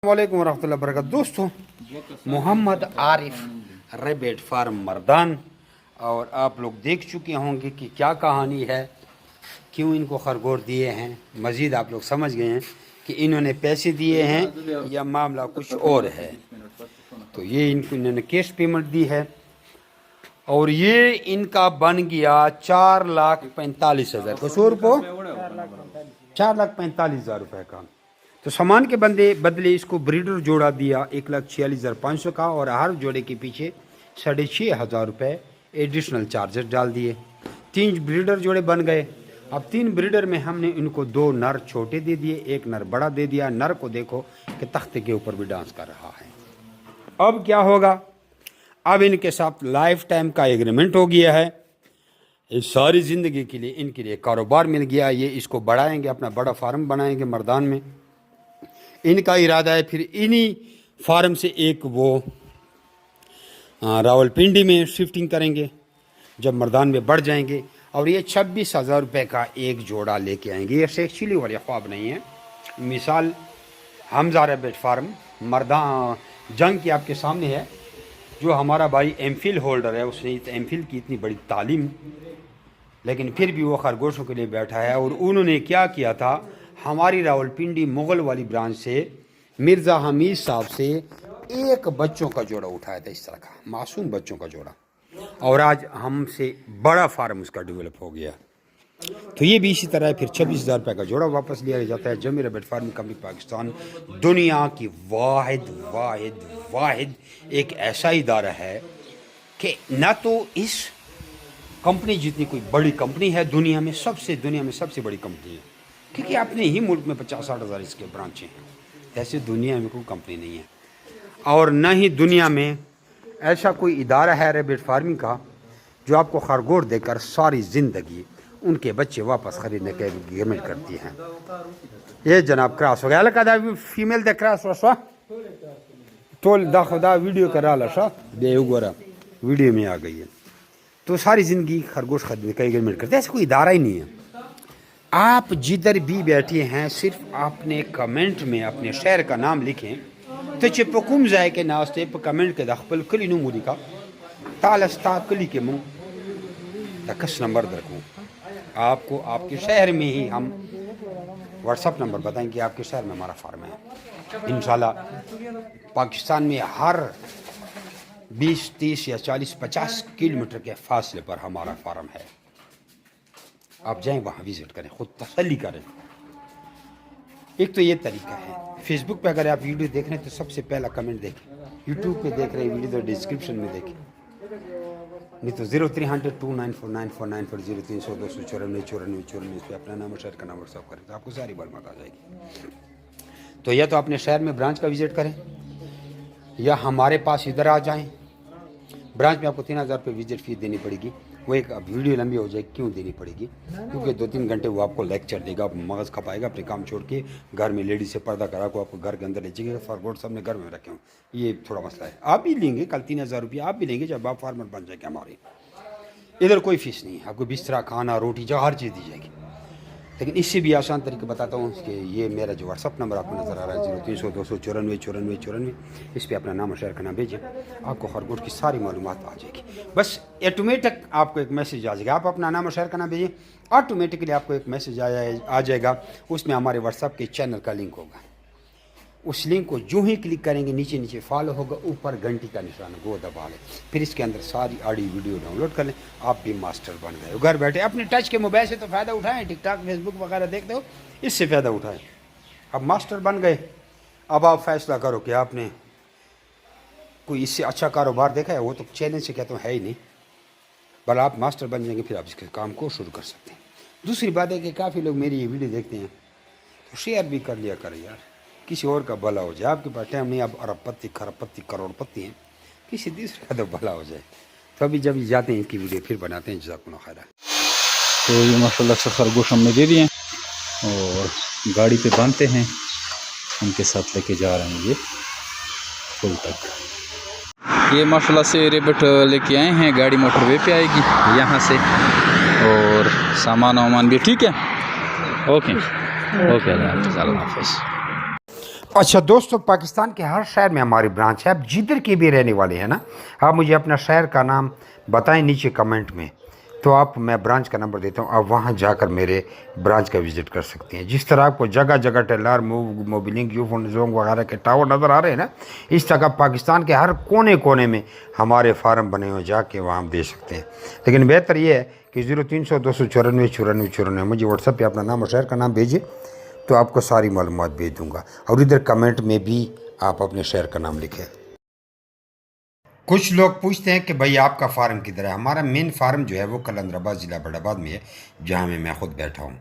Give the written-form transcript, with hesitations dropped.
वालेकुम वरहमतुल्लाहि वबरकातुहू। दोस्तों, मोहम्मद आरिफ रेबेट फार्म मर्दान, और आप लोग देख चुके होंगे कि क्या कहानी है, क्यों इनको खरगोश दिए हैं। मज़ीद आप लोग समझ गए हैं कि इन्होंने पैसे दिए हैं या मामला कुछ और है। तो ये इनको इन्होंने कैश पेमेंट दी है और ये इनका बन गया 4,45,000 कसूर को 4,45,000 रुपये का। तो सामान के बदले इसको ब्रीडर जोड़ा दिया 1,46,500 का, और हर जोड़े के पीछे 6,500 रुपये एडिशनल चार्जेस डाल दिए। 3 ब्रीडर जोड़े बन गए। अब 3 ब्रीडर में हमने इनको 2 नर छोटे दे दिए, 1 नर बड़ा दे दिया। नर को देखो कि तख्ते के ऊपर भी डांस कर रहा है। अब क्या होगा, अब इनके साथ लाइफ टाइम का एग्रीमेंट हो गया है। इस सारी ज़िंदगी के लिए इनके लिए कारोबार मिल गया। ये इसको बढ़ाएंगे, अपना बड़ा फार्म बनाएंगे मर्दान में। इनका इरादा है फिर इन्हीं फार्म से एक वो रावलपिंडी में शिफ्टिंग करेंगे जब मर्दान में बढ़ जाएंगे, और ये 26,000 रुपये का एक जोड़ा लेके आएंगे। ये शेख चिली वाले ख्वाब नहीं है। मिसाल हमजा रेबेट फार्म मर्दान जंग की आपके सामने है। जो हमारा भाई एमफिल होल्डर है, उसने एमफिल की इतनी बड़ी तालीम, लेकिन फिर भी वो खरगोशों के लिए बैठा है। और उन्होंने क्या किया था, हमारी रावलपिंडी मुग़ल वाली ब्रांच से मिर्ज़ा हमीद साहब से एक बच्चों का जोड़ा उठाया था, इस तरह का मासूम बच्चों का जोड़ा, और आज हमसे बड़ा फार्म उसका डेवलप हो गया। तो ये भी इसी तरह है। फिर 26,000 रुपये का जोड़ा वापस लिया जाता है। जमी रेबेट फार्मिंग कंपनी पाकिस्तान दुनिया की वाहिद एक ऐसा इदारा है कि ना तो इस कंपनी जितनी कोई बड़ी कंपनी है दुनिया में सबसे बड़ी कंपनी है, क्योंकि अपने ही मुल्क में 50-60 हज़ार इसके ब्रांचें हैं। ऐसे दुनिया में कोई कंपनी नहीं है, और न ही दुनिया में ऐसा कोई इदारा है रेबेट फार्मिंग का जो आपको खरगोश देकर सारी ज़िंदगी उनके बच्चे वापस ख़रीदने के एग्रीमेंट करती हैं। ये जनाब क्रॉस हो गया लगा female they cross Vasava toll दा खुदा वीडियो करा लशा दे उगोरा वीडियो में आ गई है। तो सारी ज़िंदगी खरगोश खरीदने का एग्रीमेंट करते हैं। ऐसा कोई इदारा ही नहीं है। आप जिधर भी बैठे हैं, सिर्फ आपने कमेंट में अपने शहर का नाम लिखें तो चिपकुम जाए के नास्ते पर कमेंट के दखपल कली नूरी का तालस्ता कली के मुँह दकस नंबर रखूँ। आपको आपके शहर में ही हम व्हाट्सअप नंबर बताएं कि आपके शहर में हमारा फार्म है। इंशाल्लाह पाकिस्तान में हर 20, 30 या 40, 50 किलोमीटर के फासले पर हमारा फार्म है। आप जाएं वहाँ विज़िट करें, ख़ुद तसल्ली करें। एक तो ये तरीका है। फेसबुक पे अगर आप वीडियो देख रहे हैं तो सबसे पहला कमेंट देखें। यूट्यूब पे देख रहे हैं वीडियो तो डिस्क्रिप्शन में देखें, नहीं तो 0300 2949494 पर 0300 294 इस पर अपना नाम और शहर का नाम व्हाट्सअप करें तो आपको सारी मालूमात आ जाएगी। तो या तो अपने शहर में ब्रांच का विज़िट करें या हमारे पास इधर आ जाएं। ब्रांच में आपको 3,000 रुपये विजिट फीस देनी पड़ेगी। वो एक वीडियो लंबी हो जाएगी, क्यों देनी पड़ेगी, क्योंकि 2-3 घंटे वो आपको लेक्चर देगा, मगज़ खपाएगा, अपने काम छोड़ के घर में लेडीज से पर्दा करा को आपको घर के अंदर ले जाएगा। फार्गोट साहब ने घर में रखे हों, ये थोड़ा मसला है। आप भी लेंगे कल 3,000 रुपये आप भी लेंगे जब आप फार्मर बन जाएंगे। हमारे इधर कोई फीस नहीं है, आपको बिस्तरा, खाना, रोटी, जगह हर चीज़ दी जाएगी। लेकिन इससे भी आसान तरीका बताता हूँ कि ये मेरा जो व्हाट्सअप नंबर आपको नज़र आ रहा है 0300 294 इस पर अपना नाम और शहर का नाम भेजें, आपको खरगोश की सारी मालूमात आ जाएगी। बस ऑटोमेटिक आपको एक मैसेज आ जाएगा। आप अपना नाम और शहर का नाम भेजें, ऑटोमेटिकली आपको एक मैसेज आ जाएगा। उसमें हमारे व्हाट्सअप के चैनल का लिंक होगा। उस लिंक को जो ही क्लिक करेंगे नीचे फॉलो होगा, ऊपर घंटी का निशान वो दबा लें, फिर इसके अंदर सारी ऑडियो वीडियो डाउनलोड कर लें। आप भी मास्टर बन गए। घर बैठे अपने टच के मोबाइल से तो फ़ायदा उठाएं, टिकटॉक फेसबुक वगैरह देखते हो, इससे फ़ायदा उठाएं। अब मास्टर बन गए। अब आप फैसला करो कि आपने कोई इससे अच्छा कारोबार देखा है। वो तो चैलेंज से कहता हूँ है ही नहीं, बल आप मास्टर बन जाएंगे, फिर आप इसके काम को शुरू कर सकते हैं। दूसरी बात है कि काफ़ी लोग मेरी ये वीडियो देखते हैं तो शेयर भी कर लिया करें यार, किसी और का भला हो जाए। आपके पास टाइम नहीं, आप अरबपति खरबपति करोड़पति हैं, किसी दूसरे का तो भला हो जाए। तो अभी जब जाते हैं इसकी वीडियो फिर बनाते हैं। जज़ाकुमुल्लाह खैर। तो ये माशाल्लाह से खरगोश हमने दे दिए और गाड़ी पे बांधते हैं, उनके साथ लेके जा रहे हैं ये पुल तक। ये माशाल्लाह से रेबेट लेके आए हैं, गाड़ी मोटरवे पे आएगी यहाँ से, और सामान वामान भी ठीक है। ओके अल्लाह हाफ़िज़। अच्छा दोस्तों, पाकिस्तान के हर शहर में हमारी ब्रांच है। आप जिधर के भी रहने वाले हैं ना, आप मुझे अपना शहर का नाम बताएं नीचे कमेंट में, तो आप मैं ब्रांच का नंबर देता हूँ, आप वहाँ जाकर मेरे ब्रांच का विज़िट कर सकते हैं। जिस तरह आपको जगह जगह टेलर मोबिलिंग यूफोन जोंग वगैरह के टावर नज़र आ रहे हैं ना, इस तरह पाकिस्तान के हर कोने कोने में हमारे फार्म बने हुए, जाके वहाँ हम दे सकते हैं। लेकिन बेहतर ये है कि 0300 294 94 94 मुझे व्हाट्सएप पे अपना नाम और शहर का नाम भेजिए, तो आपको सारी मालूमात भेज दूँगा। और इधर कमेंट में भी आप अपने शहर का नाम लिखें। कुछ लोग पूछते हैं कि भाई आपका फार्म किधर है। हमारा मेन फार्म जो है वो कलंदराबाद ज़िला बड़ाबाद में है, जहाँ मैं खुद बैठा हूँ।